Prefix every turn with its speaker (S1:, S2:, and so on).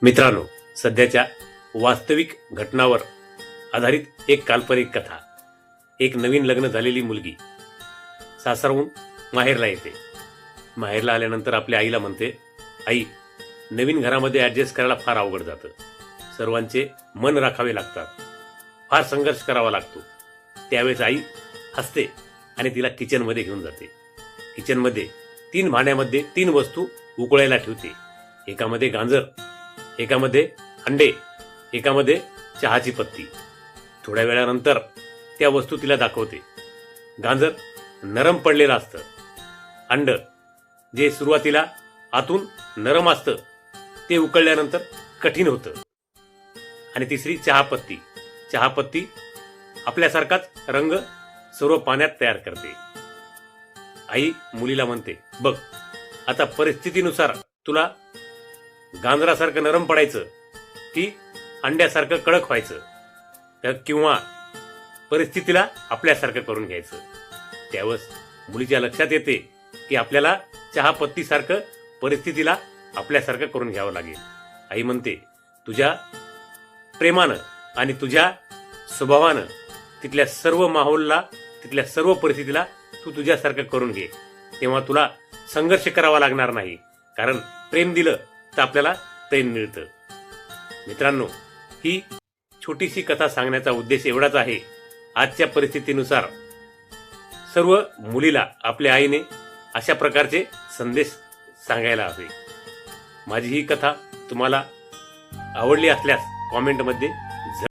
S1: मित्रांनो, सध्याच्या वास्तविक घटनावर आधारित एक काल्पनिक कथा. एक नवीन लग्न झालेली मुलगी सासरहून माहेरला येते. माहेरला आल्यानंतर आपल्या आईला म्हणते, आई, नवीन घरामध्ये ॲडजस्ट करायला फार अवघड जातं. सर्वांचे मन राखावे लागतात, फार संघर्ष करावा लागतो. त्यावेळेस आई हसते आणि तिला किचनमध्ये घेऊन जाते. किचनमध्ये 3 भांड्यामध्ये 3 वस्तू उकळायला ठेवते. एकामध्ये गाजर, एकामध्ये अंडे, एकामध्ये चहाची पत्ती. थोड्या वेळानंतर त्या वस्तू तिला दाखवते. गाजर नरम पडलेलं असतं. अंड जे सुरुवातीला आतून नरम असतं ते उकळल्यानंतर कठीण होतं. आणि तिसरी चहापत्ती. चहापत्ती आपल्यासारखाच रंग सर्व पाण्यात तयार करते. आई मुलीला म्हणते, बघ, आता परिस्थितीनुसार तुला गांजरासारखं नरम पडायचं की अंड्यासारखं कडक व्हायचं, किंवा परिस्थितीला आपल्यासारखं करून घ्यायचं. त्यावेळेस मुलीच्या लक्षात येते की आपल्याला चहापत्तीसारखं परिस्थितीला आपल्यासारखं करून घ्यावं लागेल. आई म्हणते, तुझ्या प्रेमानं आणि तुझ्या स्वभावानं तिथल्या सर्व माहोलला, तिथल्या सर्व परिस्थितीला तू तुझ्यासारखं करून घे. तेव्हा तुला संघर्ष करावा लागणार नाही, कारण प्रेम दिलं तर आपल्याला प्रेम मिळतं. मित्रांनो, ही छोटीशी कथा सांगण्याचा उद्देश एवढाच आहे. आजच्या परिस्थितीनुसार सर्व मुलीला आपल्या आईने अशा प्रकारचे संदेश सांगायला हवे. माझी ही कथा तुम्हाला आवडली असल्यास कॉमेंटमध्ये